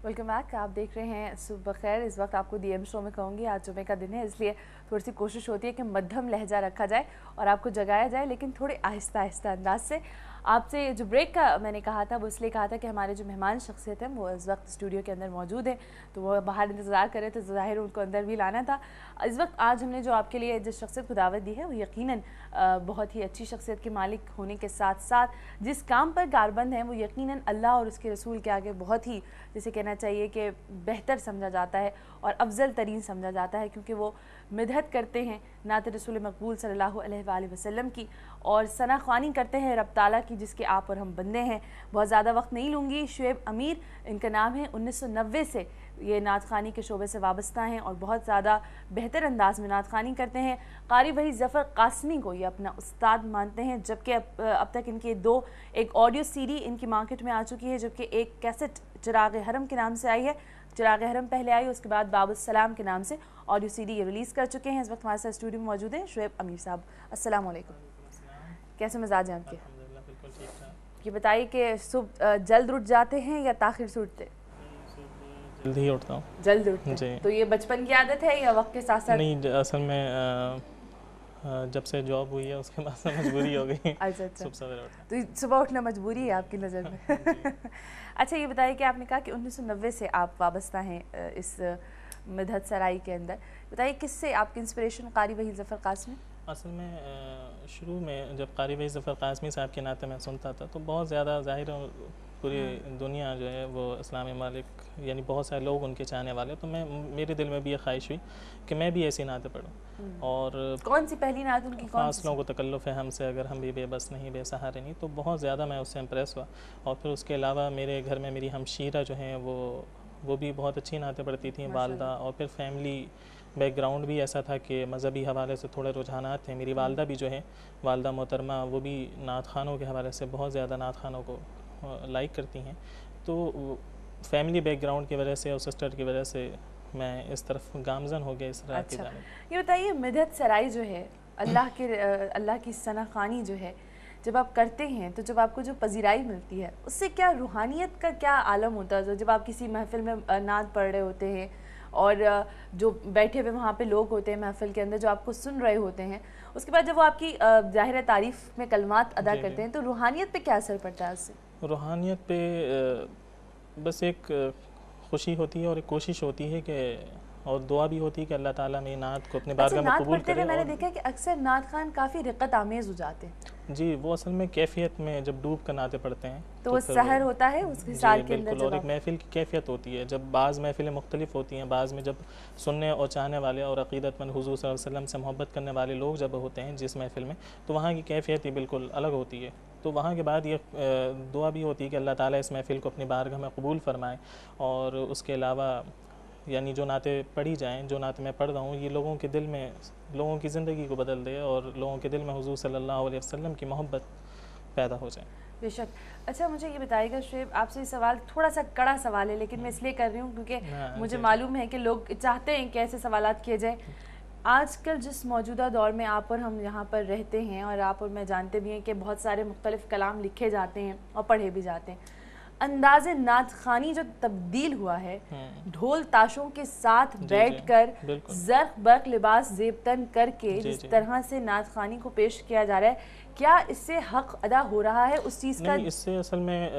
Welcome back. आप देख रहे हैं सुबह बखैर। इस वक्त आपको डीएम शो में कहूँगी, आज जुमे का दिन है, इसलिए थोड़ी सी कोशिश होती है कि मध्यम लहजा रखा जाए और आपको जगाया जाए, लेकिन थोड़े आहिस्ता आहिस्ता अंदाज से। आपसे जो ब्रेक का मैंने कहा था वो इसलिए कहा था कि हमारे जो मेहमान शख्सियत हैं वो इस वक्त स्टूडियो के अंदर मौजूद हैं, तो वो बाहर इंतज़ार कर रहे थे, तो ज़ाहिर उनको अंदर भी लाना था। इस वक्त आज हमने जो आपके लिए जिस शख्सियत को दावत दी है वो यकीनन बहुत ही अच्छी शख्सियत के मालिक होने के साथ साथ जिस काम पर कारबंद हैं वो यकीनन अल्लाह और उसके रसूल के आगे बहुत ही, जिसे कहना चाहिए कि बेहतर समझा जाता है और अफजल तरीन समझा जाता है, क्योंकि वो मिदहत करते हैं नात रसूल मकबूल सल्लल्लाहु अलैहि वसल्लम की और सना ख्वानी करते हैं रब ताला की, जिसके आप और हम बंदे हैं। बहुत ज़्यादा वक्त नहीं लूँगी। शुएब अमीर इनका नाम है। 1990 से ये नात ख़ानी के शोबे से वाबस्ता हैं और बहुत ज़्यादा बेहतर अंदाज में नात ख़ानी करते हैं। कारी वही ज़फ़र क़ासमी को ये अपना उस्ताद मानते हैं, जबकि अब तक इनके एक ऑडियो सीडी इनकी मार्केट में आ चुकी है, जबकि एक कैसेट चिराग हरम के नाम से आई है। चिराग हरम पहले आई, उसके बाद बाबुस्सलाम के नाम से ऑडियो सीडी ये रिलीज़ कर चुके हैं। इस वक्त हमारे साथ स्टूडियो में मौजूद हैं शुएब अमीर साहब। अस्सलाम वालेकुम। कैसे मिजाज हैं आपके? ये बताइए कि सुबह जल्द उठ जाते हैं या ताखिर से उठते? जल्द ही उठता हूँ। जल्द उठते हैं? तो ये बचपन की आदत है या वक्त के साथ साथ? नहीं, असल में जब से जॉब हुई है उसके बाद से मजबूरी हो गई। अच्छा। सुबह सवेरे उठना। तो सुबह उठना मजबूरी है आपकी नज़र में? अच्छा, ये बताइए कि आपने कहा कि 1990 से आप वाबस्ता हैं इस मिदहत सराई के अंदर। बताइए किससे आपकी इंस्पिरेशन कारी वही ज़फ़र क़ासमी? असल में शुरू में जब कारी वही ज़फ़र क़ासमी साहब के नाते मैं सुनता था तो बहुत ज़्यादा ज़ाहिर पूरी दुनिया जो है वो इस्लामी मालिक, यानी बहुत सारे लोग उनके चाहने वाले, तो मेरे दिल में भी ये ख्वाहिश हुई कि मैं भी ऐसी नातें पढ़ूँ। और कौन सी पहली नात उनकी? फासलों को तकल्लुफ़ है हमसे अगर हम भी बेबस नहीं बेसहारे नहीं, तो बहुत ज़्यादा मैं उससे इम्प्रेस हुआ। और फिर उसके अलावा मेरे घर में मेरी हमशीरा जो हैं वो भी बहुत अच्छी नातें पढ़ती थी, वालदा। और फिर फैमिली बैकग्राउंड भी ऐसा था कि मज़हबी हवाले से थोड़े रुझानात थे। मेरी वालदा भी जो है, वालदा मोहतरमा, वो भी नात ख़ानों के हवाले से बहुत ज़्यादा नात ख़ानों को लाइक करती हैं। तो फैमिली बैकग्राउंड की वजह से और सिस्टर की वजह से मैं इस तरफ गामजन हो गया इस तरह की जानिब। ये बताइए मिदहत सराई जो है, अल्लाह की सना ख़ानी जो है, जब आप करते हैं तो जब आपको जो पजीराई मिलती है उससे क्या रूहानियत का क्या आलम होता है? जब आप किसी महफिल में नात पढ़ रहे होते हैं और जो बैठे हुए वहाँ पे लोग होते हैं महफिल के अंदर जो आपको सुन रहे होते हैं, उसके बाद जब वो आपकी ज़ाहिर तारीफ़ में कलमात अदा करते हैं, तो रूहानियत पे क्या असर पड़ता है उससे? रूहानियत पे बस एक खुशी होती है और एक कोशिश होती है कि, और दुआ भी होती है कि अल्लाह ताला मेरी नात को अपने बारगाह में कबूल करे। मैंने देखा कि अक्सर नात खान काफ़ी रिक़त आमेज़ हो जाते हैं। जी, वो असल में कैफियत में जब डूब कर नाते पढ़ते हैं तो वो सहर होता है उसके साल के अंदर, और एक महफिल की कैफियत होती है। जब बाज़ महफिलें मुख्तलिफ होती हैं, बाज़ में जब सुनने और चाहने वाले और अक़ीदतमंद हुज़ूर सल्लल्लाहु अलैहि वसल्लम से मोहब्बत करने वाले लोग जब होते हैं जिस महफिल में, तो वहाँ की कैफियत ही बिल्कुल अलग होती है। तो वहाँ के बाद ये दुआ भी होती है कि अल्लाह ताला इस महफिल को अपनी बारगाह में कबूल फरमाए। और उसके अलावा यानी जो नातें पढ़ी जाएँ, जो नातें मैं पढ़ रहा हूँ, ये लोगों के दिल में, लोगों की ज़िंदगी को बदल दे और लोगों के दिल में हुज़ूर सल्लल्लाहु अलैहि वसल्लम की मोहब्बत पैदा हो जाए। बेशक। अच्छा, मुझे ये बताइएगा शुएब, आपसे ये सवाल थोड़ा सा कड़ा सवाल है, लेकिन मैं इसलिए कर रही हूँ क्योंकि मुझे मालूम है कि लोग चाहते हैं कि ऐसे सवालात किए जाएँ। आजकल जिस मौजूदा दौर में आप और हम यहाँ पर रहते हैं, और आप और मैं जानते भी हैं कि बहुत सारे मुख्तलिफ़ कलाम लिखे जाते हैं और पढ़े भी जाते हैं, अंदाज़े नात ख़ानी जो तब्दील हुआ है, ढोल ताशों के साथ बैठकर ज़र्क़ बर्क़ लिबास ज़ेबतन करके जिस तरह से नात ख़ानी को पेश किया जा रहा है, क्या इससे हक़ अदा हो रहा है उस चीज़ का? नहीं, इससे असल में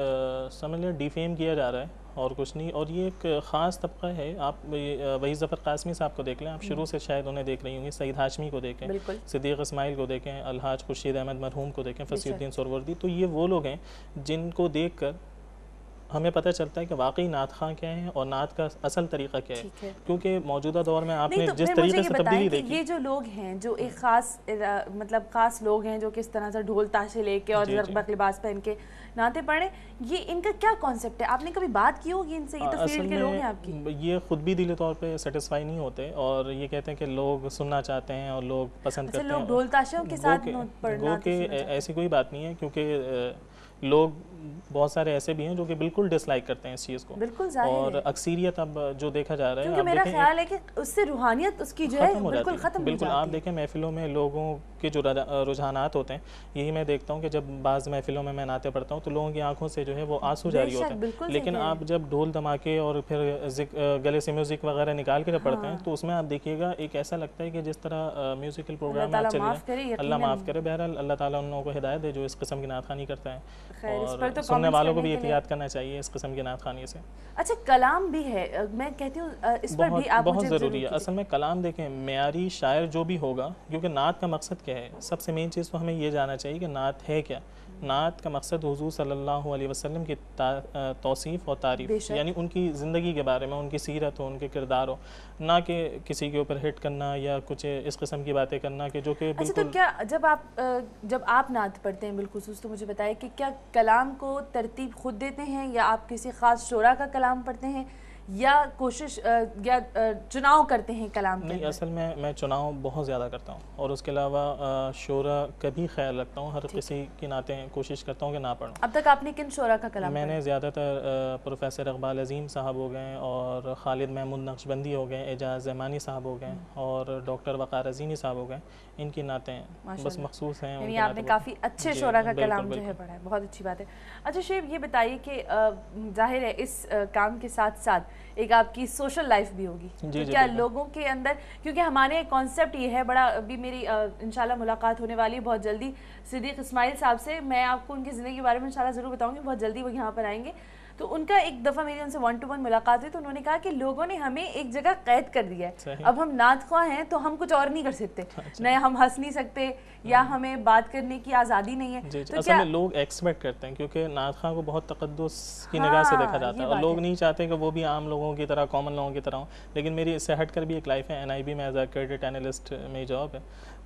समझ लें डिफेम किया जा रहा है और कुछ नहीं। और ये एक ख़ास तबका है। आप वही ज़फ़र क़ासमी साहब को देख लें, आप शुरू से शायद उन्हें देख रही होंगी। सईद हाशमी को देखें, सिद्दीक़ इस्माइल को देखें, अलहाज खुर्शीद अहमद मरहूम को देखें, फ़सीहुद्दीन सुहरवर्दी। तो ये वो लोग हैं जिनको देख कर हमें पता चलता है कि वाकई नात ख़ां क्या है और नात का असल तरीक़ा क्या है। क्योंकि मौजूदा दौर में आपने जिस तरीके से तब्दीली देखी, ये जो लोग हैं जो एक ख़ास मतलब ख़ास लोग हैं जो किस तरह से ढोल ताशे लेके और ज़र्क़ बर्क़ लिबास पहन के नाते पढ़े, ये इनका क्या कॉन्सेप्ट है? आपने कभी बात की होगी इनसे? ये तो फील्ड के लोग हैं आपकी। ये खुद भी दिली तौर पे सेटिस्फाई नहीं होते और ये कहते हैं कि लोग सुनना चाहते हैं और लोग पसंद करते हैं। लोग ढोल ताशों के साथ पढ़ना, ऐसी कोई बात नहीं है, क्योंकि लोग बहुत सारे ऐसे भी हैं जो कि बिल्कुल डिसलाइक करते हैं इस चीज़ को। बिल्कुल और अक्सरियत अब जो देखा जा रहा है, क्योंकि मेरा ख़्याल है कि उससे रूहानियत उसकी जो है बिल्कुल ख़त्म हो जाती है। बिल्कुल, आप देखें महफिलों में लोगों کے جو رجحانات ہوتے ہیں یہی میں دیکھتا ہوں کہ جب بعض محفلوں میں نعتیں پڑھتا ہوں تو لوگوں کی آنکھوں سے جو ہے وہ آنسو جاری ہوتے ہیں، لیکن آپ جب ڈھول دھماکے اور پھر گلے سے میوزک وغیرہ نکال کے جب پڑھتے ہیں تو اس میں آپ دیکھیے گا ایک ایسا لگتا ہے کہ جس طرح میوزیکل پروگرام میں چل رہے ہیں، اللہ معاف کرے، بہرحال اللہ تعالیٰ ان لوگوں کو ہدایت دے جو اس قسم کی نعت خوانی کرتا ہے، اور سننے والوں کو بھی احتیاط کرنا چاہیے اس قسم کی نعت خوانی سے۔ اچھا کلام بھی ہے، میں کہتی ہوں اس پر بھی آپ بہت ضروری ہے اصل میں کلام۔ دیکھیں معیاری شاعر جو بھی ہوگا، کیونکہ نعت کا مقصد کیا ہے، سب سے مین چیز تو ہمیں یہ جاننا چاہیے کہ نعت ہے کیا۔ نعت کا مقصد حضور صلی اللہ علیہ وسلم کی توصیف اور تعریف، یعنی ان کی زندگی کے بارے میں، ان کی سیرت ہو، ان کے کردار ہو، نہ کہ کسی کے اوپر ہٹ کرنا یا کچھ اس قسم کی باتیں کرنا کہ جو کہ بالکل۔ اچھا تو کیا جب آپ نعت پڑھتے ہیں بالخصوص تو مجھے بتائیں کہ کیا کلام کو ترتیب خود دیتے ہیں یا آپ کسی خاص شعرا کا کلام پڑھتے ہیں یا کوشش یا چناؤ کرتے ہیں کلام کے؟ نہیں، اصل میں چناؤ بہت زیادہ کرتا ہوں، اور اس کے علاوہ شعرا کا بھی خیال رکھتا ہوں، ہر کسی کی نعتیں کوشش کرتا ہوں کہ نہ پڑھوں۔ اب تک آپ نے کن شعرا کا کلام؟ میں نے زیادہ تر پروفیسر اقبال عظیم صاحب ہو گئے اور خالد محمود نقشبندی ہو گئے، اعجاز زمانی صاحب ہو گئے اور ڈاکٹر وقار عظیمی صاحب ہو گئے، ان کی نعتیں بس مخصوص ہیں۔ یعنی آپ نے کافی اچھے شعرا کا کلام جو ہے پڑھا ہے، بہت اچھی بات ہے۔ اچھا شیب یہ بتائیے کہ ظاہر ہے اس کام کے ساتھ ساتھ ایک آپ کی سوشل لائف بھی ہوگی، تو کیا لوگوں کے اندر، کیونکہ ہمارے کانسیپٹ یہ ہے بڑا، ابھی میری انشاءاللہ ملاقات ہونے والی ہے بہت جلدی صدیق اسماعیل صاحب سے، میں آپ کو ان کی زندگی کے بارے میں انشاءاللہ ضرور بتاؤں گی، بہت جلدی وہ یہاں پر آئیں گے، تو ان کا ایک دفعہ میری ان سے 1 to 1 ملاقات ہوئی تو انہوں نے کہا کہ لوگوں نے ہمیں ایک جگہ قید کر دیا ہے، اب ہم نعت خواہ ہیں تو ہم کچھ اور نہیں کر سکتے، نہ ہم ہنس نہیں سکتے یا ہمیں بات کرنے کی آزادی نہیں ہے۔ اصل میں لوگ ایکسپیکٹ کرتے ہیں کیونکہ نعت خواہ کو بہت تقدس کی نگاہ سے دیکھا جاتا ہے، اور لوگ نہیں چاہتے کہ وہ بھی عام لوگوں کی طرح، کامن لوگوں کی طرح ہوں، لیکن میری اس سے ہٹ کر بھی ایک لائف ہے، NIB میں ایز اے کریڈٹ اینالسٹ میری جاب ہے،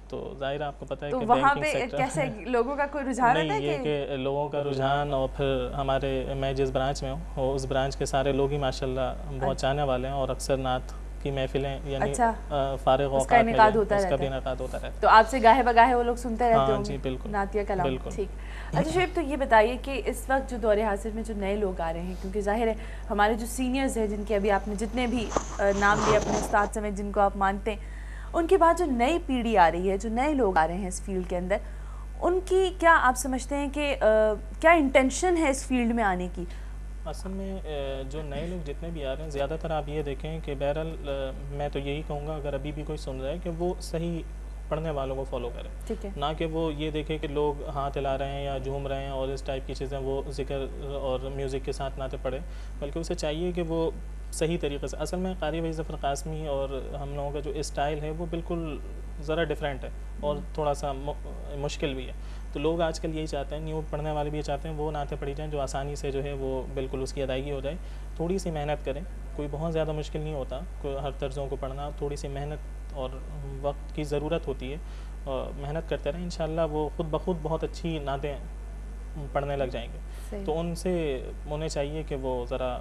تو ظاہر آپ کو پتہ ہے کہ وہاں پہ کیسے لوگوں کا کوئی رجحان ہوتا ہے؟ نہیں، یہ کہ لوگوں کا رجحان، اور پھر ہمارے میں جس برانچ میں ہوں اس برانچ کے سارے لوگ ہی ماشاءاللہ بہت چاہنے والے ہیں، اور اکثر نعت کی محفلیں یعنی فارغ اوقات میں اس کا بھی انعقاد ہوتا رہتا ہے، تو آپ سے گاہے بگاہے وہ لوگ سنتے رہتے ہوں گے؟ جی بالکل، نعتیہ کلام، ٹھیک۔ اچھا شعیب تو یہ بتائیے کہ اس وقت جو دور حاضر میں جو نئے لوگ آ رہے ہیں، کیونکہ ظاہر ہے ہمارے جو سینئرز ہیں جن کے ابھی آپ نے جتنے بھی نام لیے اپنے استاد سمیت جن کو آپ مانتے ہیں، ان کے بعد جو نئی پیڑھی آ رہی ہے، جو نئے لوگ آ رہے ہیں اس فیلڈ کے اندر، ان کی کیا آپ سمجھتے ہیں کہ کیا انٹینشن ہے اس فیلڈ میں آنے کی؟ اصل میں جو نئے لوگ جتنے بھی آ رہے ہیں زیادہ تر آپ یہ دیکھیں کہ بہرحال میں تو یہی کہوں گا اگر ابھی بھی کوئی سن رہا ہے کہ وہ صحیح پڑھنے والوں کو فالو کرے، نہ کہ وہ یہ دیکھے کہ لوگ ہاتھ ہلا رہے ہیں یا جھوم رہے ہیں اور اس ٹائپ کی چیزیں وہ ذکر اور میوزک کے ساتھ نعتیں پڑھے، بلکہ اسے چاہیے کہ وہ صحیح طریقے سے، اصل میں قاری وحید ظفر قاسمی اور ہم لوگوں کا جو اسٹائل ہے وہ بالکل ذرا ڈیفرنٹ ہے اور تھوڑا سا مشکل بھی ہے، تو لوگ آج کل یہی چاہتے ہیں، نیو پڑھنے والے بھی یہ چاہتے ہیں وہ نعتیں پڑھی جائیں جو آسانی سے جو ہے وہ بالکل اس کی ادائیگی ہو جائے، تھوڑی سی محنت کریں، کوئی بہت زیادہ مشکل نہیں ہوتا ہر طرزوں کو پڑھنا، تھوڑی سی محنت اور وقت کی ضرورت ہوتی ہے، اور محنت کرتے رہیں انشاءاللہ وہ خود بخود بہت اچھی نعتیں پڑھنے لگ جائیں گے، تو انہیں چاہیے کہ وہ ذرا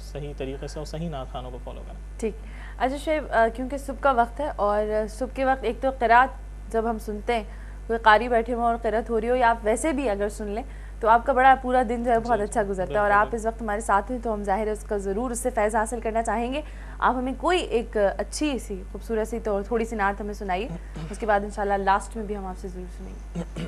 صحیح طریقے سے اور صحیح نعت خوانوں کو فالو کریں۔ ٹھیک۔ اچھا شعیب کیونکہ صبح کا وقت ہے اور صبح کے وقت ایک تو قرات جب ہم سنتے ہیں کوئی قاری بیٹھے ہوں اور قرات ہو رہی ہو یا آپ ویسے بھی اگر سن لیں تو آپ کا بڑا پورا دن جو ہے بہت اچھا گزرتا ہے، اور آپ اس وقت ہمارے ساتھ ہیں تو ہم ظاہر ہے اس کا ضرور اس سے فیض حاصل کرنا چاہیں گے۔ آپ ہمیں کوئی ایک اچھی سی خوبصورت سی تو تھوڑی سی نعت ہمیں سنائیے، اس کے بعد انشاءاللہ لاسٹ میں بھی ہم آپ سے ضرور سنیں گے۔